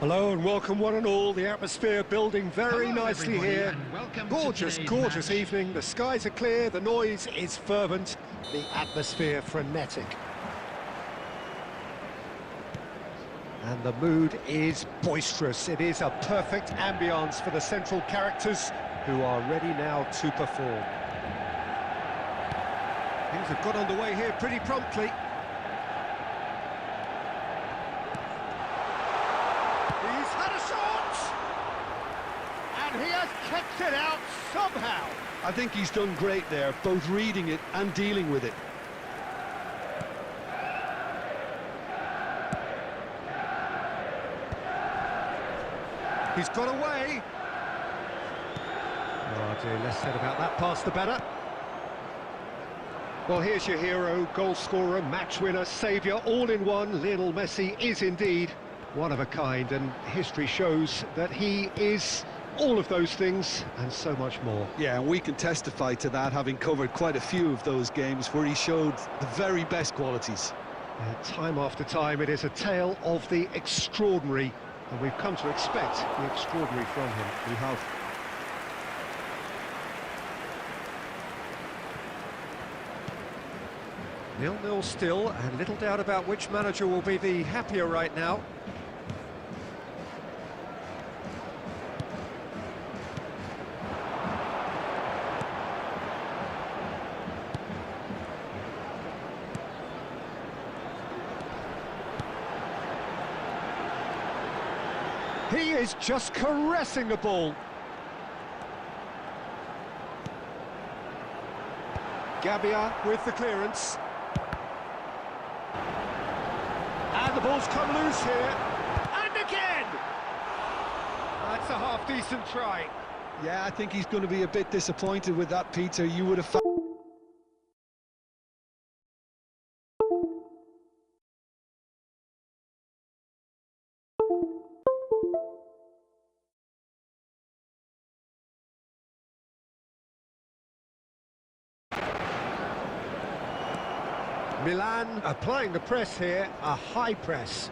Hello and welcome one and all. The atmosphere building very nicely here. Gorgeous evening. The skies are clear, the noise is fervent, the atmosphere frenetic. And the mood is boisterous. It is a perfect ambience for the central characters who are ready now to perform. Things have got underway here pretty promptly. And he has kept it out somehow. I think he's done great there, both reading it and dealing with it. He's got away. Oh dear, less said about that pass the better. Well, here's your hero, goal scorer, match winner, saviour, all in one. Lionel Messi is indeed one of a kind, and history shows that he is all of those things and so much more. Yeah, and we can testify to that, having covered quite a few of those games where he showed the very best qualities. Time after time, it is a tale of the extraordinary, and we've come to expect the extraordinary from him. We have. Nil-nil still, and little doubt about which manager will be the happier right now. He is just caressing the ball. Gabbia with the clearance. And the ball's come loose here. And again! That's a half-decent try. Yeah, I think he's going to be a bit disappointed with that, Peter. You would have found... Milan applying the press here, a high press.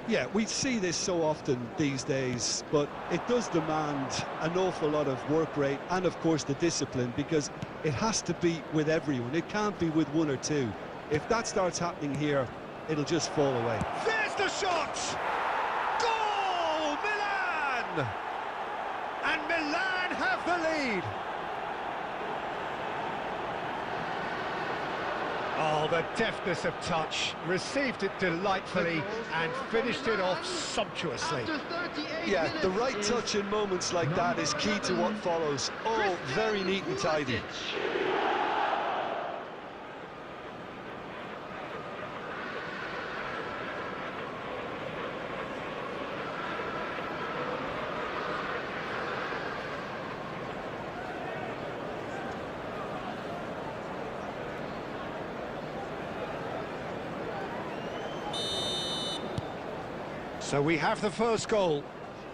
Yeah, we see this so often these days, but it does demand an awful lot of work rate and, of course, the discipline, because it has to be with everyone. It can't be with one or two. If that starts happening here, it'll just fall away. There's the shot! Goal! Milan! And Milan have the lead. Oh, the deftness of touch, received it delightfully and finished it off sumptuously. Yeah, the right touch in moments like that is key to what follows. Oh, very neat and tidy. So we have the first goal.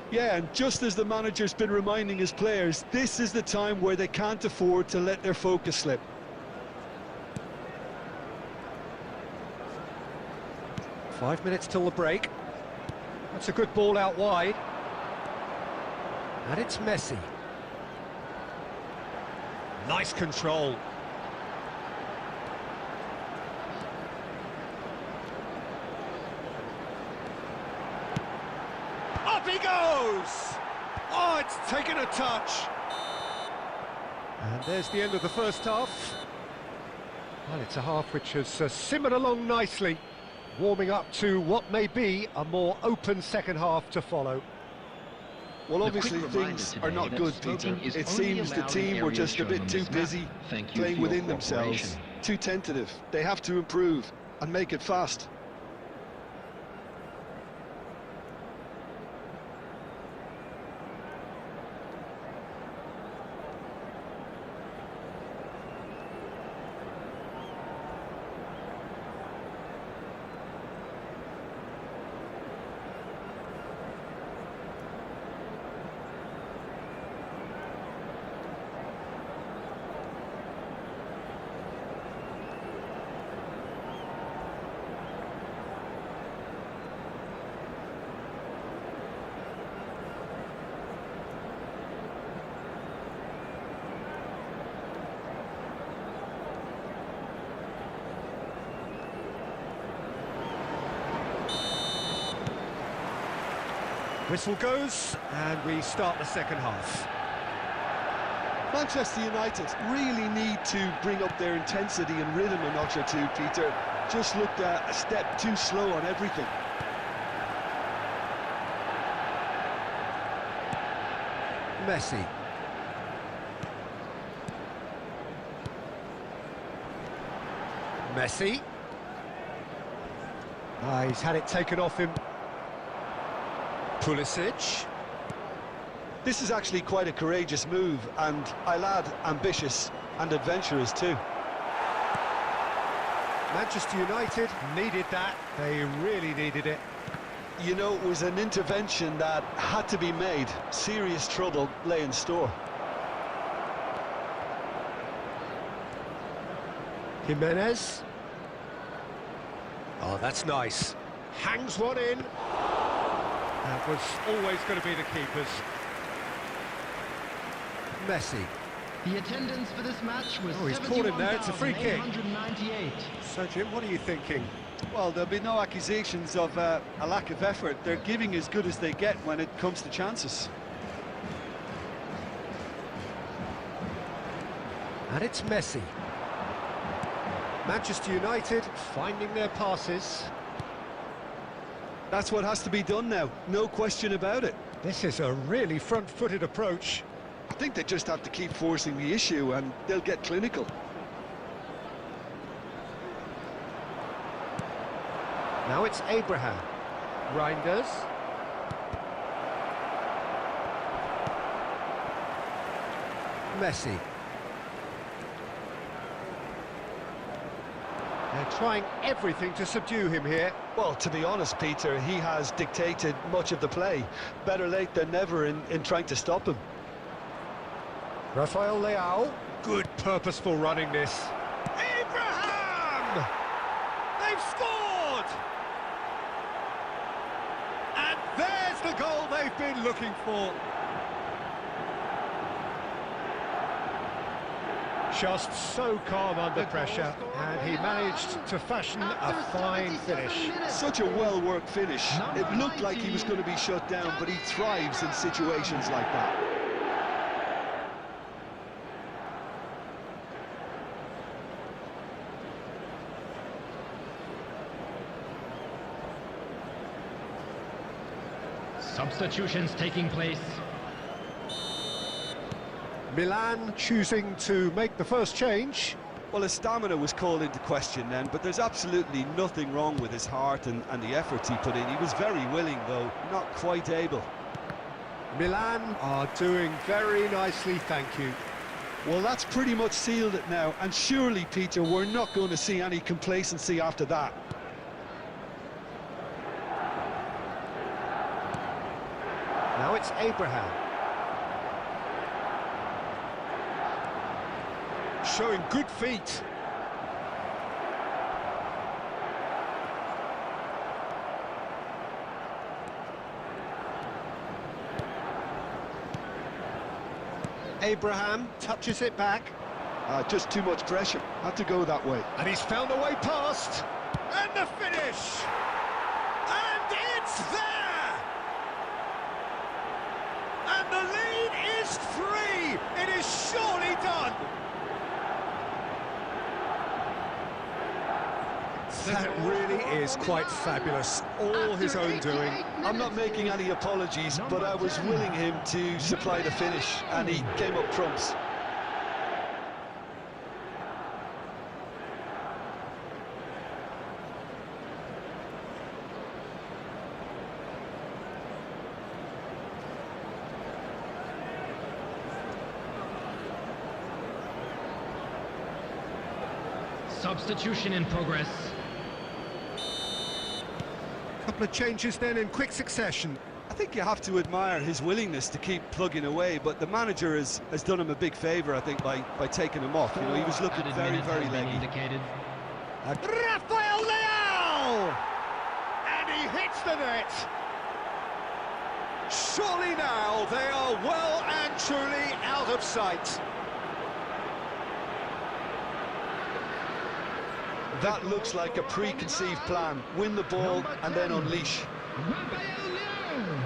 Yeah, and just as the manager's been reminding his players, this is the time where they can't afford to let their focus slip. Five minutes till the break. That's a good ball out wide. And it's Messi. Nice control. Up he goes! Oh, it's taken a touch. And there's the end of the first half. Well, it's a half which has simmered along nicely, warming up to what may be a more open second half to follow. Well, obviously things are not good, Peter. It seems the team were just a bit too busy playing within themselves, too tentative. They have to improve and make it fast. Whistle goes, and we start the second half. Manchester United really need to bring up their intensity and rhythm a notch or two, Peter. Just looked a step too slow on everything. Messi. Messi. He's had it taken off him. Pulisic. This is actually quite a courageous move, and I'll add ambitious and adventurous too. Manchester United needed that. They really needed it. You know, it was an intervention that had to be made. Serious trouble lay in store. Jimenez. Oh, that's nice. Hangs one in. That was always going to be the keeper's. Messi. The attendance for this match was he's caught him there. It's a free kick. 71,898. So, Jim, what are you thinking? Well, there'll be no accusations of a lack of effort. They're giving as good as they get when it comes to chances. And it's Messi. Manchester United finding their passes. That's what has to be done now, no question about it. This is a really front-footed approach. I think they just have to keep forcing the issue and they'll get clinical. Now it's Abraham. Reinders. Messi. They're trying everything to subdue him here. Well, to be honest, Peter, he has dictated much of the play. Better late than never in trying to stop him. Rafael Leao. Good purposeful running this. Abraham! They've scored! And there's the goal they've been looking for. Just so calm under pressure, and he managed to fashion a fine finish. Such a well-worked finish. It looked like he was going to be shut down, but he thrives in situations like that. Substitutions taking place. Milan choosing to make the first change. Well, his stamina was called into question then, but there's absolutely nothing wrong with his heart and the efforts he put in. He was very willing, though, not quite able. Milan are doing very nicely, thank you. Well, that's pretty much sealed it now, and surely, Peter, we're not going to see any complacency after that. Now it's Abraham. Showing good feet. Abraham touches it back. Just too much pressure. Had to go that way. And he's found a way past. And the finish! And it's there! And the lead is 3! It is surely done! That really is quite fabulous. All his own doing. I'm not making any apologies, but I was willing him to supply the finish, and he came up trumps. Substitution in progress. Couple of changes then in quick succession. I think you have to admire his willingness to keep plugging away, but the manager has done him a big favour, I think, by taking him off. You know, he was looking very, very leggy. Rafael Leao! And he hits the net. Surely now they are well and truly out of sight. That looks like a preconceived plan. Win the ball and then unleash. Rafael Leão.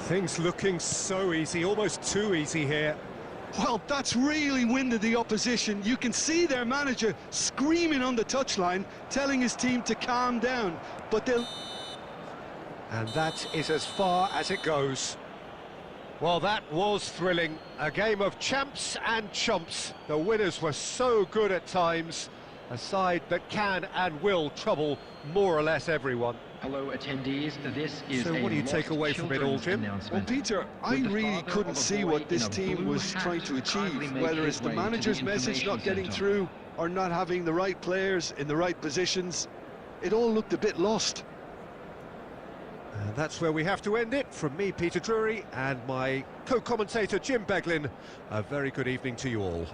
Things looking so easy, almost too easy here. Well, that's really winded the opposition. You can see their manager screaming on the touchline, telling his team to calm down, but they'll... And that is as far as it goes. Well, that was thrilling. A game of champs and chumps. The winners were so good at times. A side that can and will trouble more or less everyone. Hello, attendees. This is So what do you take away from it all, Jim? Well, Peter, I really couldn't see what this team was trying to achieve, whether it's the manager's message not getting through or not having the right players in the right positions. It all looked a bit lost. And that's where we have to end it. From me, Peter Drury, and my co-commentator, Jim Beglin. A very good evening to you all.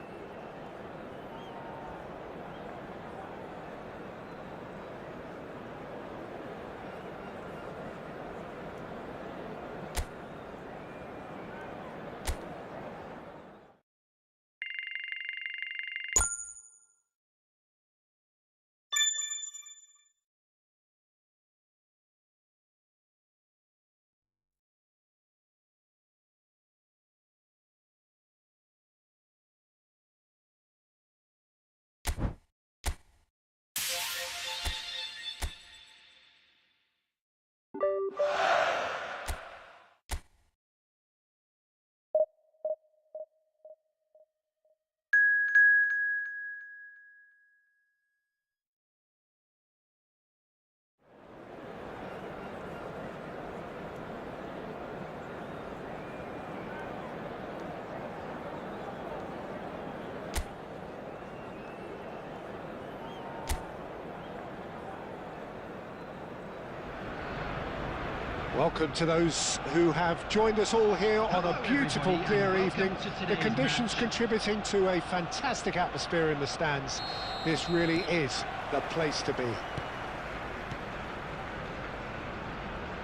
Welcome to those who have joined us all here on a beautiful, clear evening. The conditions contributing to a fantastic atmosphere in the stands. This really is the place to be.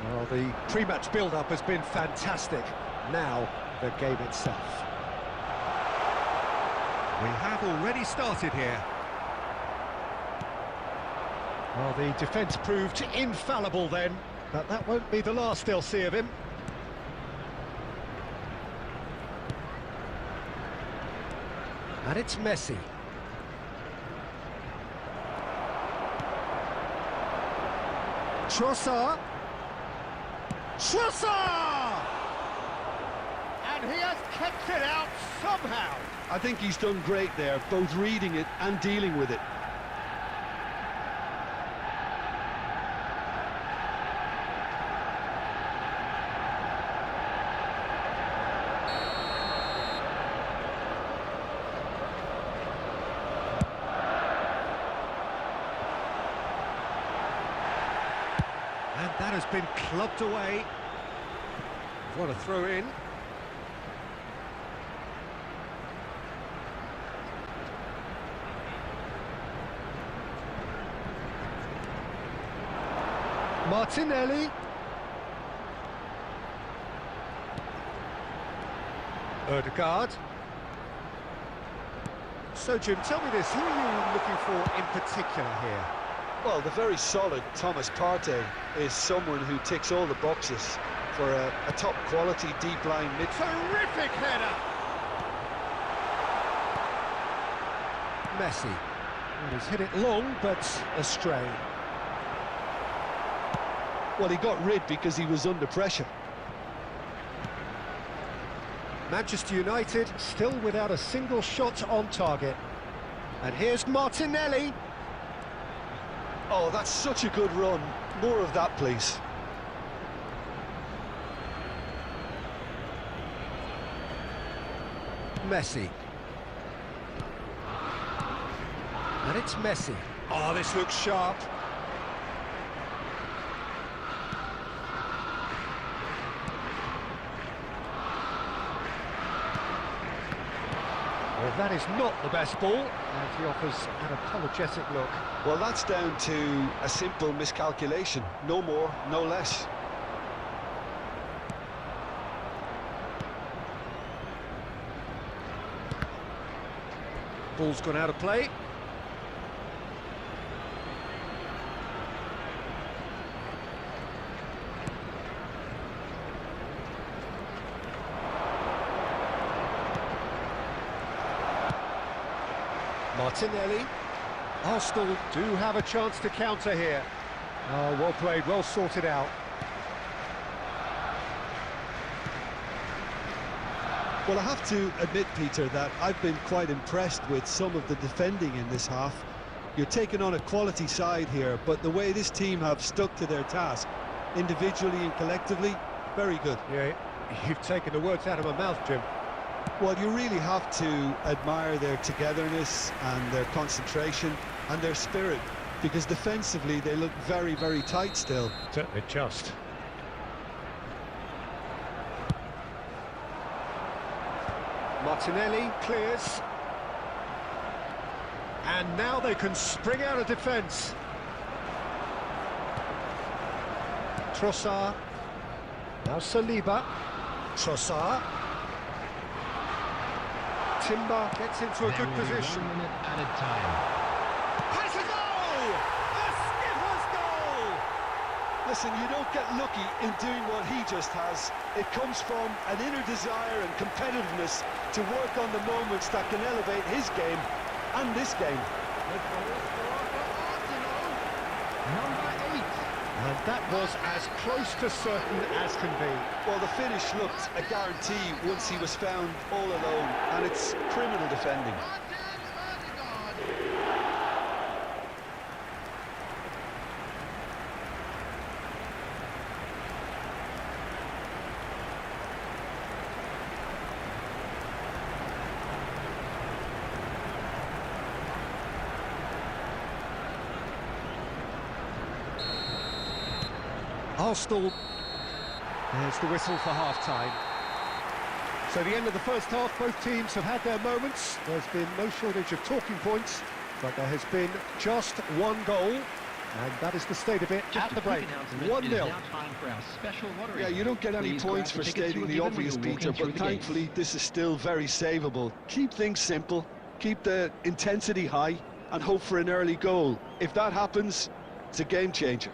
Well, the pre-match build-up has been fantastic. Now, the game itself. We have already started here. Well, the defence proved infallible then. But that won't be the last they'll see of him. And it's Messi. Trossard. Trossard! And he has kept it out somehow. I think he's done great there, both reading it and dealing with it. And that has been clubbed away. What a throw in. Martinelli. Ødegaard. So, Jim, tell me this, who are you looking for in particular here? Well, the very solid Thomas Partey is someone who ticks all the boxes for a top-quality deep-line mid. Terrific header! Messi. Well, he's hit it long, but astray. Well, he got rid because he was under pressure. Manchester United still without a single shot on target. And here's Martinelli. Oh, that's such a good run. More of that, please. Messi. And it's Messi. Oh, this looks sharp. Well, that is not the best ball, and he offers an apologetic look. Well, that's down to a simple miscalculation. No more, no less. Ball's gone out of play. Martinelli. Arsenal do have a chance to counter here. Oh, well played, well sorted out. Well, I have to admit, Peter, that I've been quite impressed with some of the defending in this half. You're taking on a quality side here, but the way this team have stuck to their task, individually and collectively, very good. Yeah, you've taken the words out of my mouth, Jim. Well, you really have to admire their togetherness and their concentration and their spirit, because defensively they look very, very tight still. Certainly just. Martinelli clears. And now they can spring out of defence. Trossard. Now Saliba. Trossard. Timber gets into a good position. 1 minute added time. Has a goal! A skipper's goal! Listen, you don't get lucky in doing what he just has. It comes from an inner desire and competitiveness to work on the moments that can elevate his game and this game. Number 8. And that was as close to certain as can be. Well, the finish looked a guarantee once he was found all alone, and it's criminal defending. Arsenal, there's the whistle for half-time. So the end of the first half, both teams have had their moments. There's been no shortage of talking points, but there has been just one goal, and that is the state of it at the break. 1-0. Yeah, you don't get any points for stating the obvious, Peter, but thankfully this is still very savable. Keep things simple, keep the intensity high, and hope for an early goal. If that happens, it's a game changer.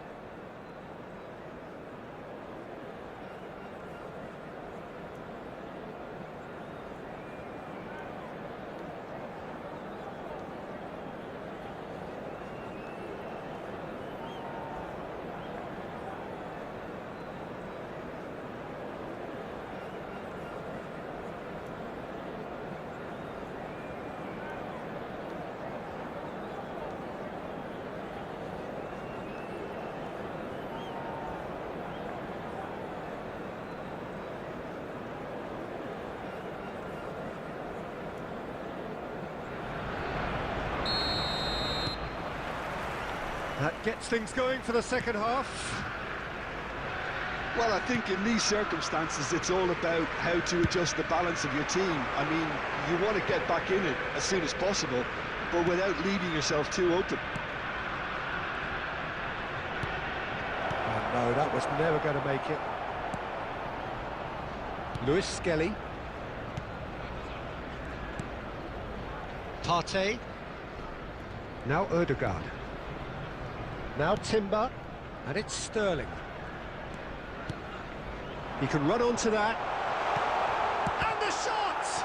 That gets things going for the second half. Well, I think in these circumstances it's all about how to adjust the balance of your team. I mean, you want to get back in it as soon as possible, but without leaving yourself too open. Oh, no, that was never going to make it. Lewis Skelly. Partey. Now Ødegaard. Now Timber, and it's Sterling. He can run onto that. And the shot!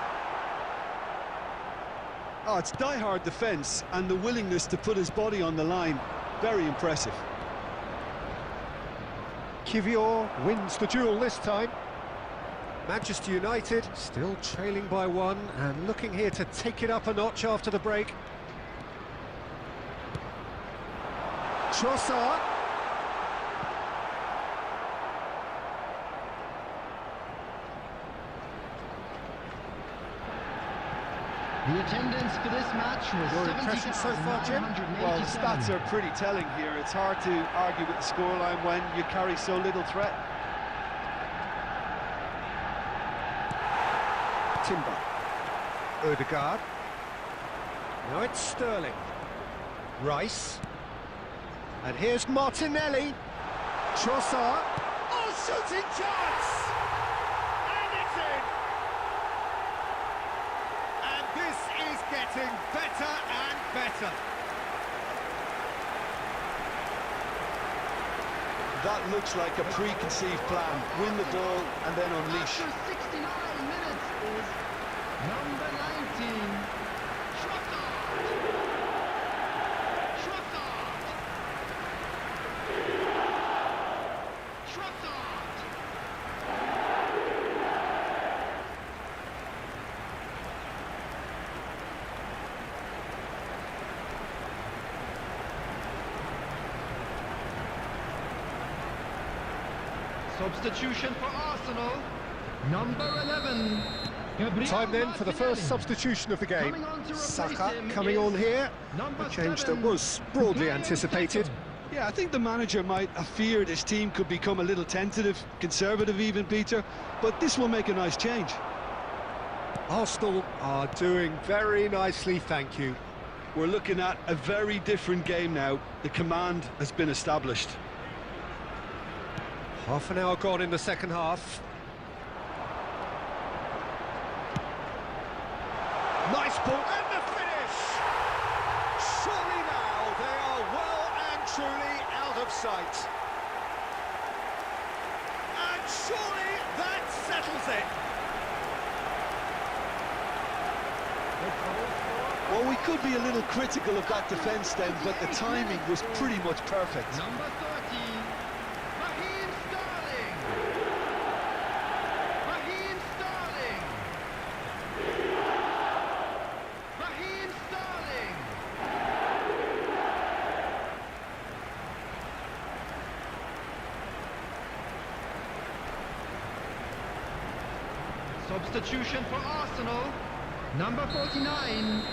Oh, it's die-hard defence and the willingness to put his body on the line. Very impressive. Kivior wins the duel this time. Manchester United still trailing by 1 and looking here to take it up a notch after the break. Trossard. The attendance for this match was Your impression so far, Jim? Well, the stats are pretty telling here. It's hard to argue with the scoreline when you carry so little threat. Timber. Odegaard. Now it's Sterling. Rice. And here's Martinelli. Trossard. Oh, shooting chance! And it's in! And this is getting better and better. That looks like a preconceived plan. Win the ball and then unleash. After 69 minutes is number 19, Trossard. Trossard. Trossard. Substitution for Arsenal, number 11. Gabriel Time then for the first Martinelli. substitution of the game. Coming on to replace Saka him coming is on here. number A change 7, that was broadly Gabriel anticipated. Saka. Yeah, I think the manager might have feared his team could become a little tentative, conservative even, Peter, but this will make a nice change. Arsenal are doing very nicely, thank you. We're looking at a very different game now. The command has been established. Half an hour gone in the second half. Nice ball and the finish! Surely now they are well and truly out of sight. And surely that settles it. Well, we could be a little critical of that defence then, but the timing was pretty much perfect. Number 30, Raheem Sterling. Raheem Sterling. Raheem Sterling. Substitution for Arsenal, number 49.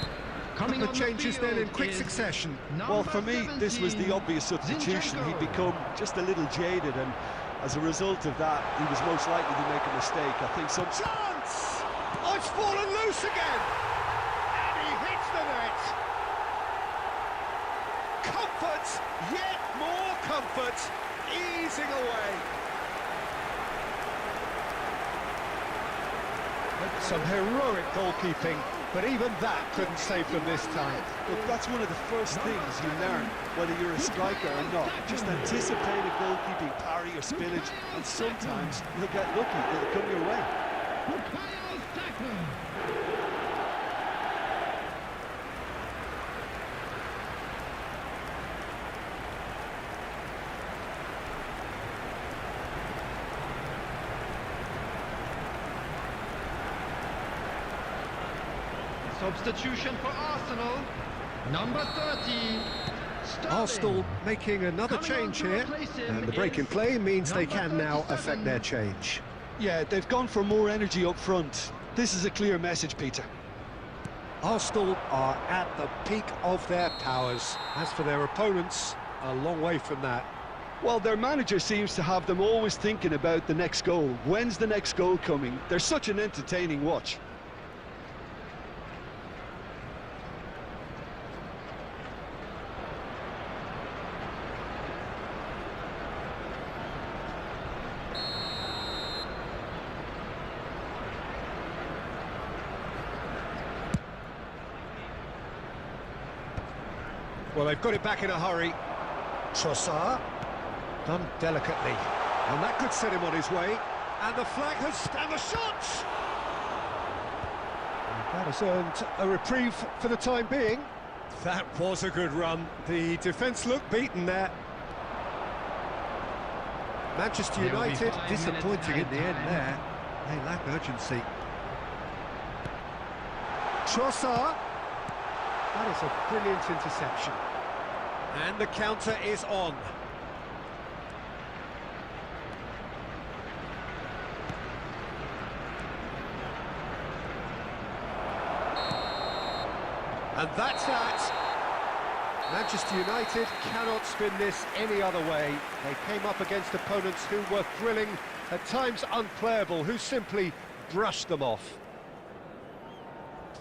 Coming The on changes field then in quick is succession. Well, for me, this was the 17, obvious substitution. He'd Zinchenko. become just a little jaded, and as a result of that, he was most likely to make a mistake. I think some... Chance! Oh, it's fallen loose again! And he hits the net! Comfort! Yet more comfort! Easing away! Some heroic goalkeeping, but even that couldn't save them this time. Look, that's one of the first things you learn, whether you're a striker or not. Just anticipate a goalkeeping parry or spillage, and sometimes you'll get lucky, it'll come your way. Substitution for Arsenal, number 30, Sterling. Arsenal making another Coming on change to here, replace him and the break in is play means they number can now 37. affect their change. Yeah, they've gone for more energy up front. This is a clear message, Peter. Arsenal are at the peak of their powers. As for their opponents, a long way from that. Well, their manager seems to have them always thinking about the next goal. When's the next goal coming? They're such an entertaining watch. Well, they've got it back in a hurry. Trossard, done delicately. And that could set him on his way. And the flag has... and the shot! And that has earned a reprieve for the time being. That was a good run. The defence looked beaten there. Manchester There will be United 5 disappointing in minutes the end added there. They lack urgency. Trossard. That is a brilliant interception. And the counter is on. And that's that. Manchester United cannot spin this any other way. They came up against opponents who were thrilling, at times unplayable, who simply brushed them off.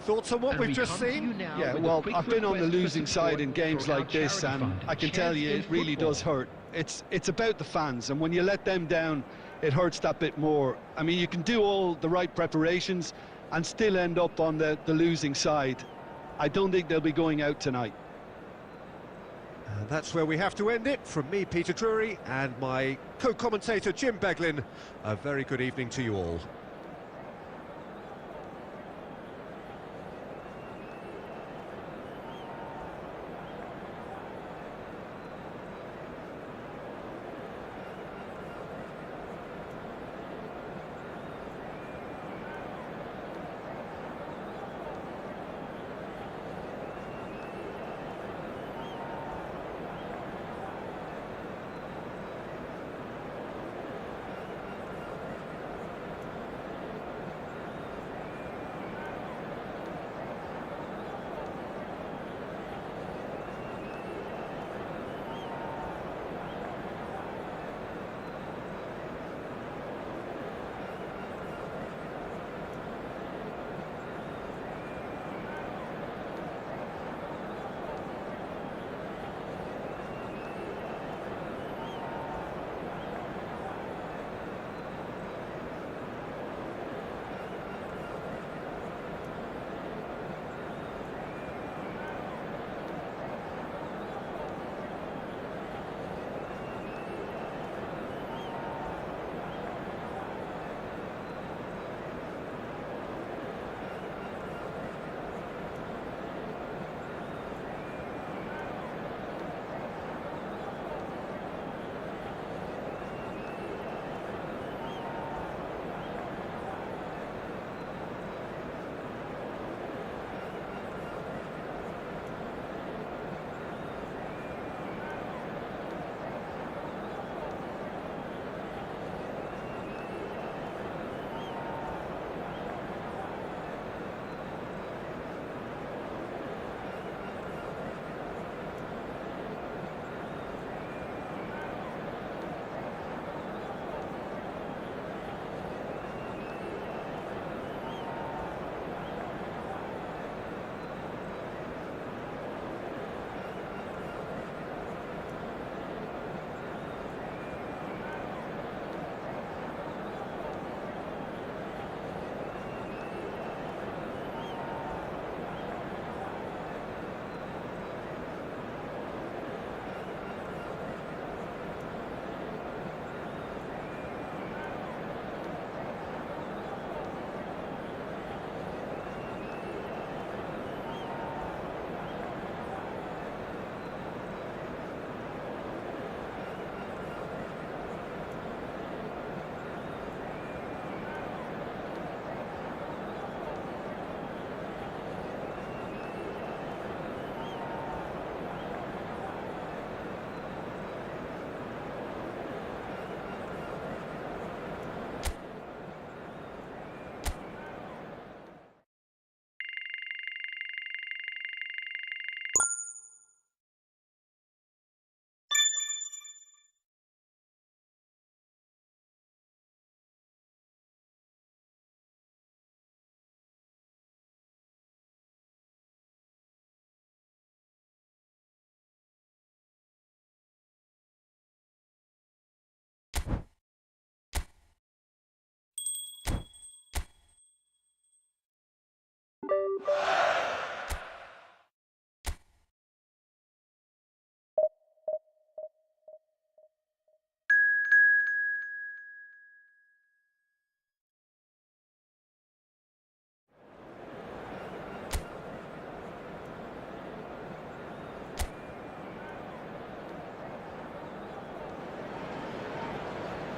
Thoughts on what And we've we just come to you seen? now Yeah, with a well, quick I've been on the request for losing side support in games for our like this, charity and fund, I can tell you it Champions really does Football. hurt. It's about the fans, and when you let them down, it hurts that bit more. I mean, you can do all the right preparations and still end up on the losing side. I don't think they'll be going out tonight. And that's where we have to end it. From me, Peter Drury, and my co-commentator, Jim Beglin, a very good evening to you all.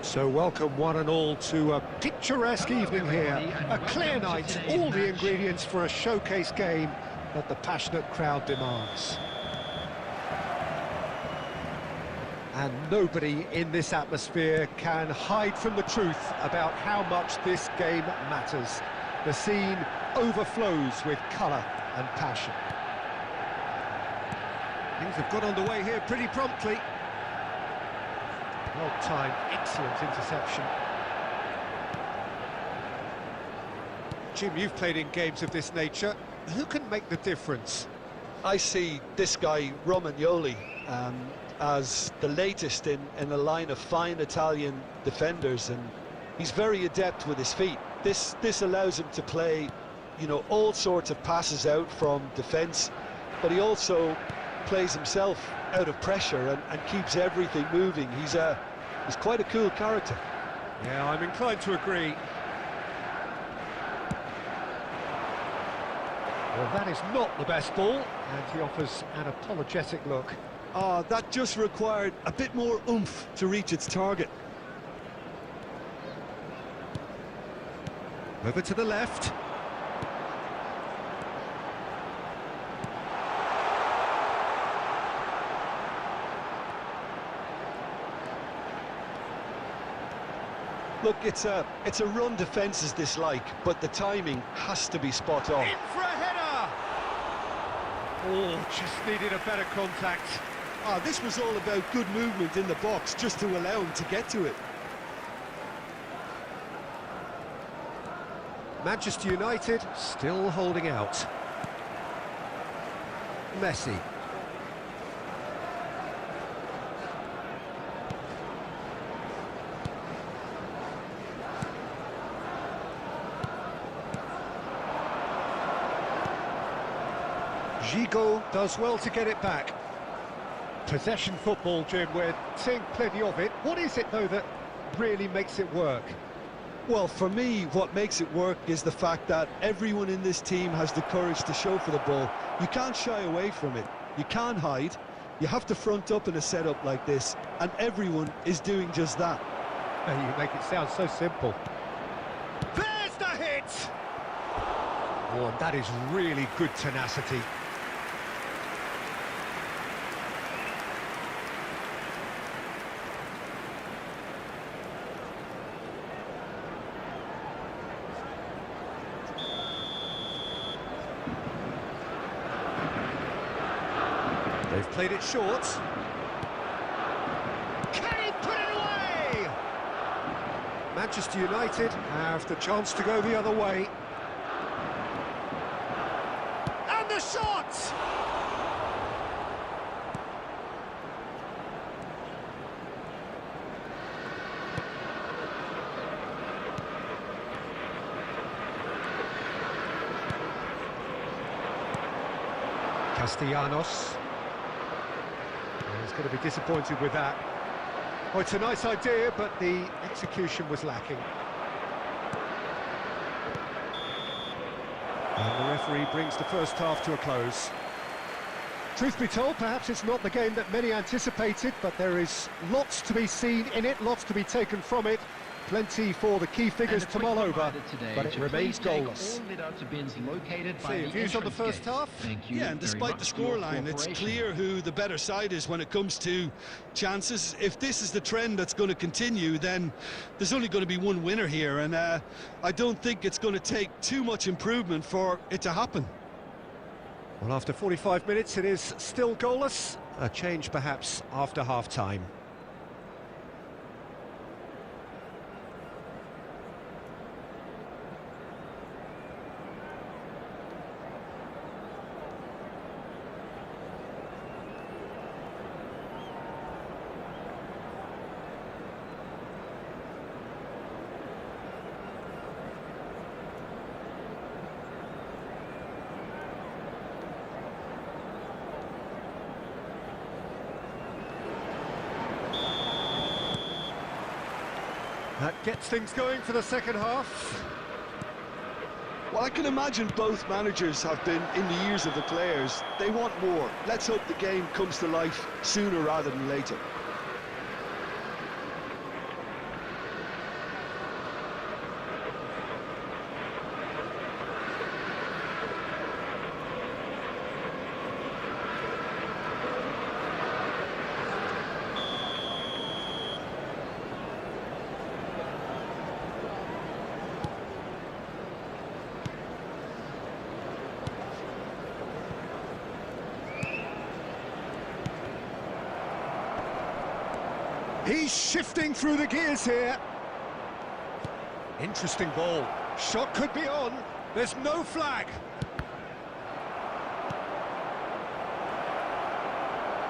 So welcome one and all to a picturesque evening here, a clear night, all the ingredients for a showcase game that the passionate crowd demands. And nobody in this atmosphere can hide from the truth about how much this game matters. The scene overflows with colour and passion. Things have got underway here pretty promptly. Well timed, excellent interception. Jim, you've played in games of this nature. who can make the difference? I see this guy, Romagnoli, as the latest in a line of fine Italian defenders, and he's very adept with his feet. This allows him to play, you know, all sorts of passes out from defence, but he also plays himself out of pressure and keeps everything moving. He's quite a cool character. Yeah, I'm inclined to agree. Well, that is not the best ball, and he offers an apologetic look. Ah, that just required a bit more oomph to reach its target. Over to the left. Look, it's a run defence's dislike, but the timing has to be spot on. In for a header! Oh, just needed a better contact. Ah, this was all about good movement in the box, just to allow him to get to it. Manchester United still holding out. Messi. Gigot does well to get it back. Possession football, Jim, we're seeing plenty of it. What is it, though, that really makes it work? Well, for me, what makes it work is the fact that everyone in this team has the courage to show for the ball. You can't shy away from it. You can't hide. You have to front up in a setup like this, and everyone is doing just that. You make it sound so simple. There's the hit! Oh, and that is really good tenacity. They've played it short. Can he put it away? Manchester United have the chance to go the other way. And the shot! Castellanos. He's going to be disappointed with that. Oh, it's a nice idea, but the execution was lacking. And the referee brings the first half to a close. Truth be told, perhaps it's not the game that many anticipated, but there is lots to be seen in it, lots to be taken from it. Plenty for the key figures to mull over, but it remains goals. Views on the first half? Yeah, and despite the scoreline, it's clear who the better side is when it comes to chances. If this is the trend that's going to continue, then there's only going to be one winner here, and I don't think it's going to take too much improvement for it to happen. Well, after 45 minutes, it is still goalless. A change perhaps after half-time. That gets things going for the second half. Well, I can imagine both managers have been in the ears of the players. They want more. Let's hope the game comes to life sooner rather than later. He's shifting through the gears here. Interesting ball. Shot could be on. There's no flag.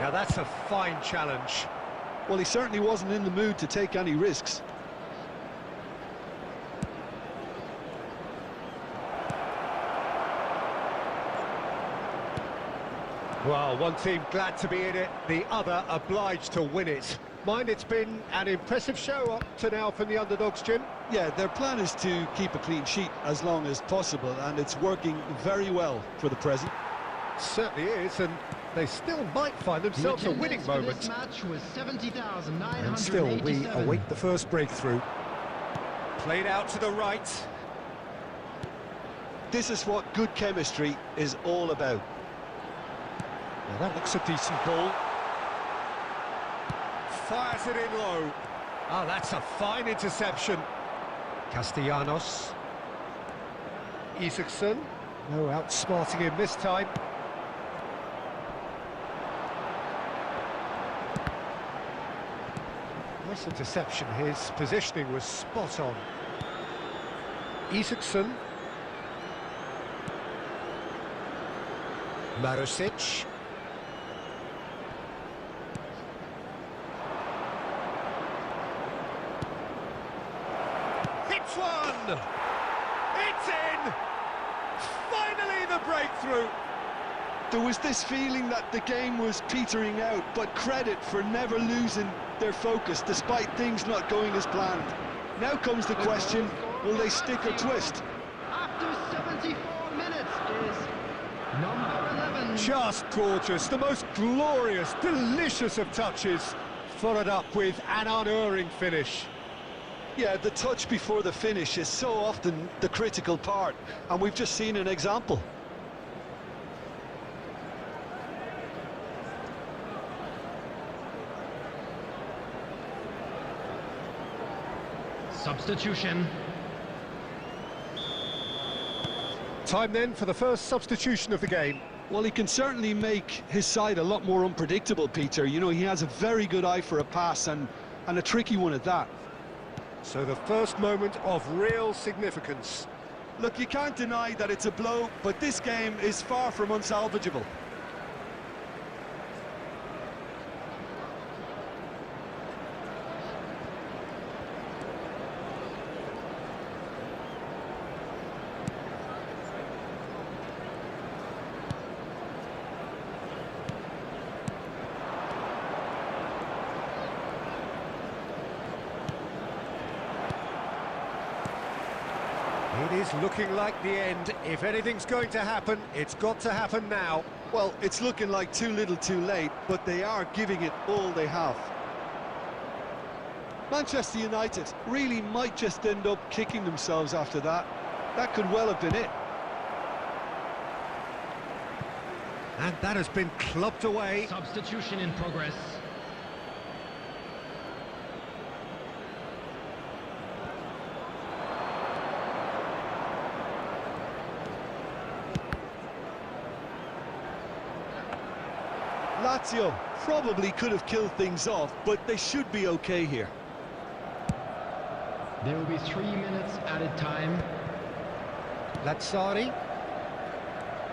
Now that's a fine challenge. Well, he certainly wasn't in the mood to take any risks. Well, one team glad to be in it, the other obliged to win it. Mind, it's been an impressive show up to now from the underdogs, Jim. Yeah, their plan is to keep a clean sheet as long as possible, and it's working very well for the present. Certainly is, and they still might find themselves a winning moment. This match was 70,987. And still, we await the first breakthrough. Played out to the right. This is what good chemistry is all about. Now that looks a decent ball. Fires it in low. Oh, that's a fine interception. Castellanos. Isaacson. No outsmarting him this time. Nice interception. His positioning was spot on. Isaacson. Marusic. Hits one! It's in! Finally the breakthrough! There was this feeling that the game was petering out, but credit for never losing their focus despite things not going as planned. Now comes the question, will they stick or twist? After 74 minutes is number 11. Just gorgeous, the most glorious, delicious of touches, followed up with an unerring finish. Yeah, the touch before the finish is so often the critical part, and we've just seen an example. Substitution. Time then for the first substitution of the game. Well, he can certainly make his side a lot more unpredictable, Peter. You know, he has a very good eye for a pass, and a tricky one at that. So the first moment of real significance. Look, you can't deny that it's a blow, but this game is far from unsalvageable. It is looking like the end. If anything's going to happen, it's got to happen now. Well, it's looking like too little too late, but they are giving it all they have. Manchester United really might just end up kicking themselves after that. That could well have been it. And that has been clubbed away. Substitution in progress. Lazio probably could have killed things off, but they should be okay here. There will be 3 minutes added time. Lazzari.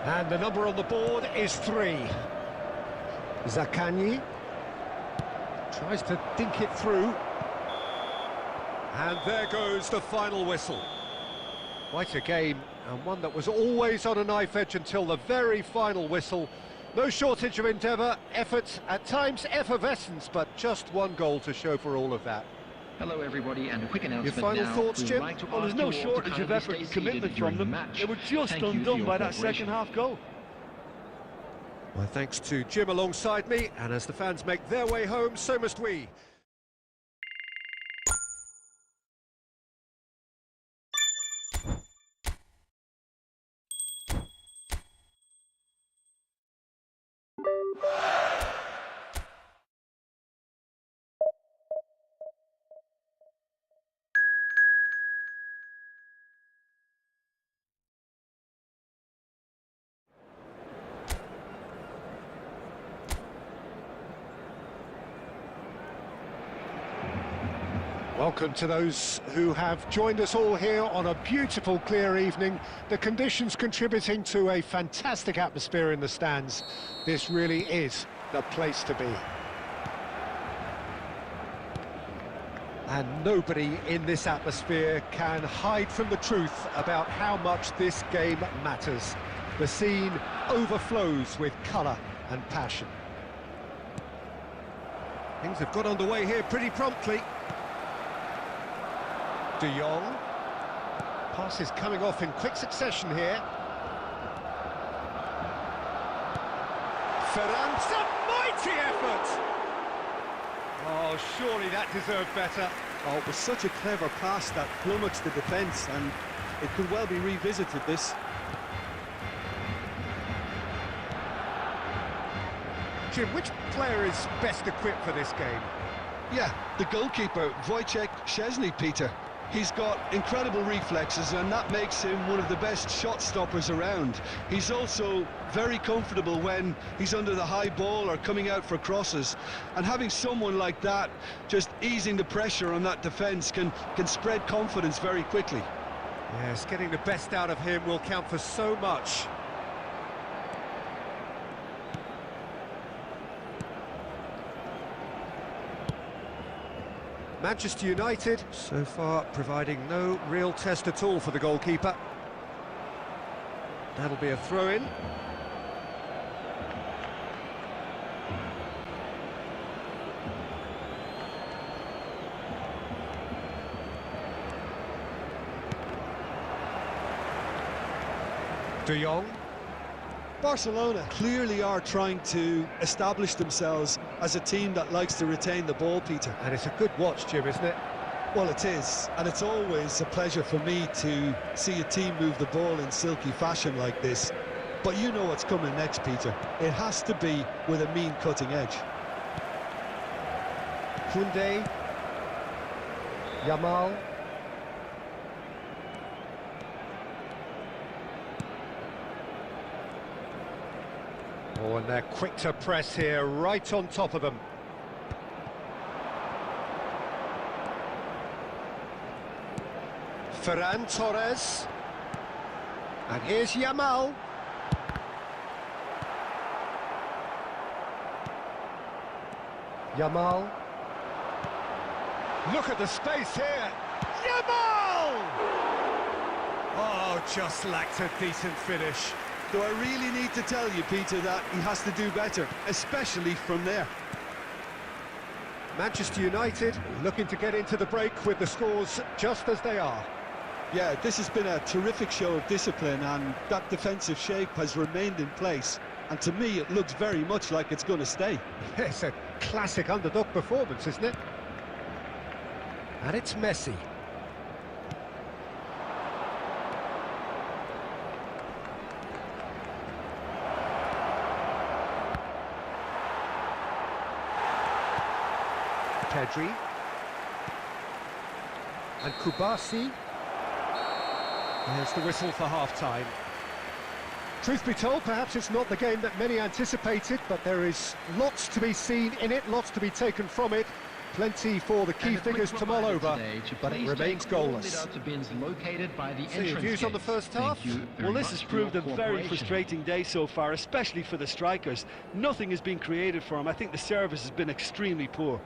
And the number on the board is 3. Zaccagni. Tries to dink it through. And there goes the final whistle. Quite a game, and one that was always on a knife edge until the very final whistle. No shortage of endeavour, effort, at times effervescence, but just one goal to show for all of that. Hello everybody, and a quick announcement. Your final now. thoughts, Jim? Well, there's no shortage of effort and commitment from them. They were just undone by that second-half goal. Well, thanks to Jim alongside me, and as the fans make their way home, so must we. Welcome to those who have joined us all here on a beautiful, clear evening. The conditions contributing to a fantastic atmosphere in the stands. This really is the place to be. And nobody in this atmosphere can hide from the truth about how much this game matters. The scene overflows with colour and passion. Things have got underway here pretty promptly. De Jong. Passes coming off in quick succession here. Ferran's a mighty effort! Oh, surely that deserved better. Oh, it was such a clever pass that flummoxed the defence, and it could well be revisited, this. Jim, which player is best equipped for this game? Yeah, the goalkeeper, Wojciech Szczesny, Peter. He's got incredible reflexes, and that makes him one of the best shot stoppers around. He's also very comfortable when he's under the high ball or coming out for crosses. And having someone like that just easing the pressure on that defence can spread confidence very quickly. Yes, getting the best out of him will count for so much. Manchester United, so far, providing no real test at all for the goalkeeper. That'll be a throw-in. De Jong. Barcelona clearly are trying to establish themselves as a team that likes to retain the ball, Peter. And it's a good watch, Jim, isn't it? Well, it is, and it's always a pleasure for me to see a team move the ball in silky fashion like this. But you know what's coming next, Peter. It has to be with a mean cutting edge. Koundé. Yamal. Oh, and they're quick to press here, right on top of them. Ferran Torres. And here's Yamal. Yamal. Look at the space here. Yamal! Oh, just lacked a decent finish. Do I really need to tell you, Peter, that he has to do better, especially from there? Manchester United looking to get into the break with the scores just as they are. Yeah, this has been a terrific show of discipline, and that defensive shape has remained in place. And to me, it looks very much like it's going to stay. It's a classic underdog performance, isn't it? And it's Messi. Pedri. And Kubasi. There's the whistle for half-time. Truth be told, perhaps it's not the game that many anticipated, but there is lots to be seen in it, lots to be taken from it. Plenty for the key figures to mull over, but it remains goalless. So your views on the first half? Well, this has proved a very frustrating day so far, especially for the strikers. Nothing has been created for them. I think the service has been extremely poor.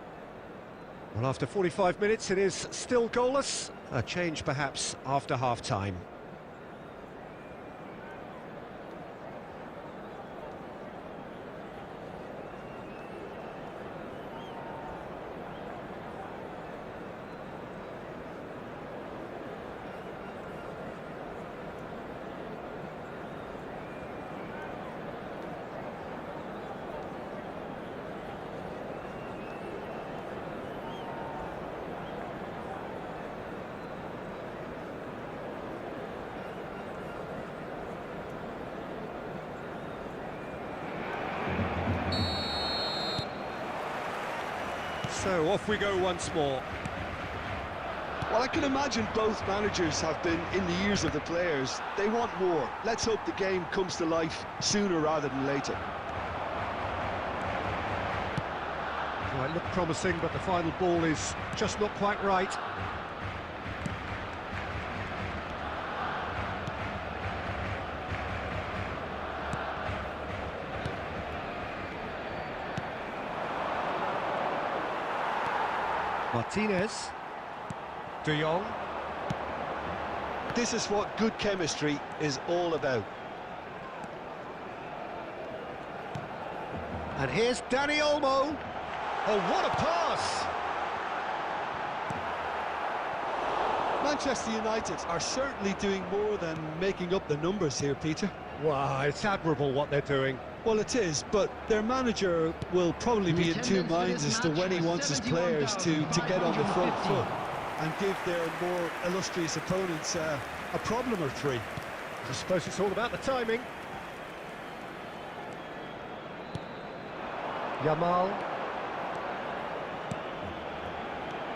Well, after 45 minutes, it is still goalless. A change, perhaps, after half-time. So off we go once more. Well, I can imagine both managers have been in the ears of the players. They want more. Let's hope the game comes to life sooner rather than later. Well, it looked promising, but the final ball is just not quite right. Martinez. De Jong. This is what good chemistry is all about. And here's Dani Olmo. Oh, what a pass! Manchester United are certainly doing more than making up the numbers here, Peter. Wow, it's admirable what they're doing. Well, it is, but their manager will probably be in two minds as to when he wants his players to get on the front foot and give their more illustrious opponents a problem or three. I suppose it's all about the timing. Yamal.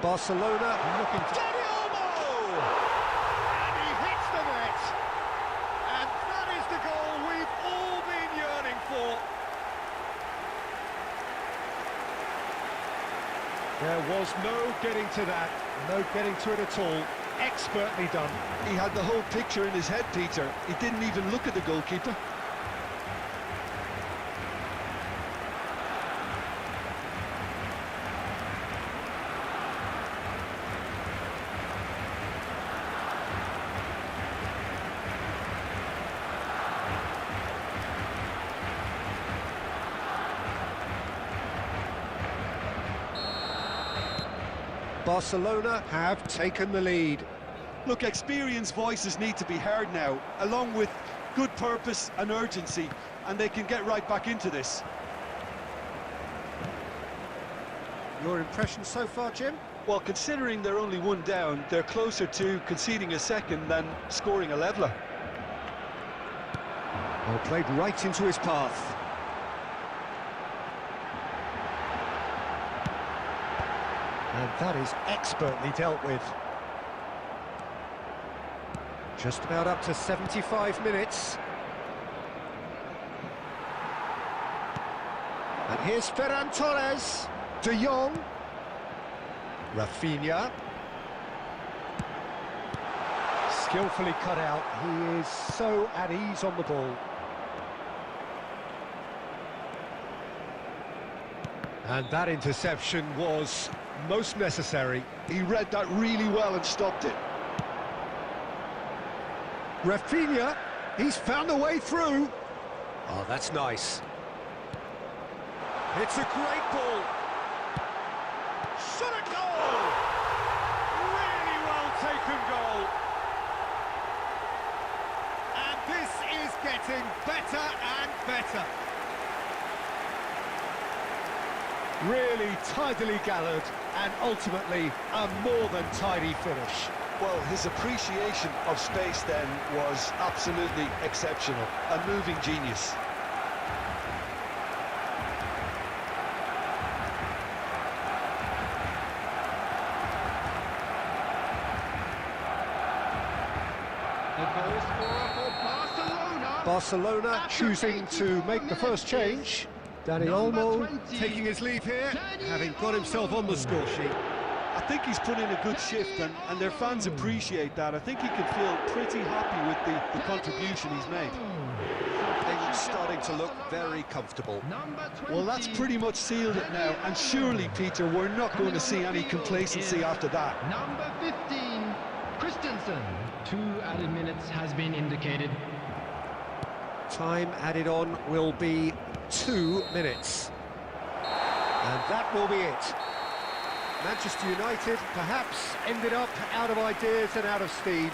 Barcelona looking to... Dani Olmo! And he hits the net! And that is the goal we've all been yearning for. There was no getting to that, no getting to it at all. Expertly done. He had the whole picture in his head, Peter. He didn't even look at the goalkeeper. Barcelona have taken the lead. Look, experienced voices need to be heard now, along with good purpose and urgency, and they can get right back into this. Your impression so far, Jim? Well, considering they're only one down, they're closer to conceding a second than scoring a leveller. Well, played right into his path. And that is expertly dealt with. Just about up to 75 minutes. And here's Ferran Torres. De Jong. Rafinha. Skillfully cut out. He is so at ease on the ball. And that interception was most necessary. He read that really well and stopped it. Rafinha, he's found a way through. Oh, that's nice. It's a great ball. Shot at goal! Really well taken goal. And this is getting better and better. Really tidily gathered and ultimately a more than tidy finish. Well, his appreciation of space then was absolutely exceptional. A moving genius. The goal scorer for Barcelona. Barcelona choosing to make the first change. Dani Olmo taking his leave here, having got himself on the score sheet. I think he's put in a good shift and their fans appreciate that. I think he can feel pretty happy with the contribution he's made. Things starting to look very comfortable. Well, that's pretty much sealed it now, and surely, Peter, we're not going to see any complacency after that. Number 15, Christensen. 2 added minutes has been indicated. Time added on will be 2 minutes. And that will be it. Manchester United perhaps ended up out of ideas and out of steam.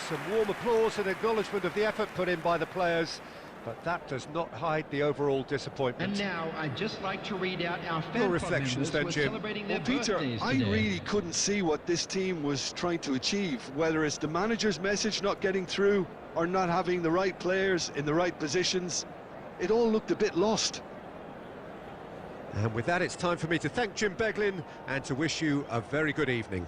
Some warm applause and acknowledgement of the effort put in by the players, but that does not hide the overall disappointment. And now I'd just like to read out our fan Your reflections then, Jim. Well, Peter, I really couldn't see what this team was trying to achieve, whether it's the manager's message not getting through or not having the right players in the right positions. It all looked a bit lost. And with that, it's time for me to thank Jim Beglin and to wish you a very good evening.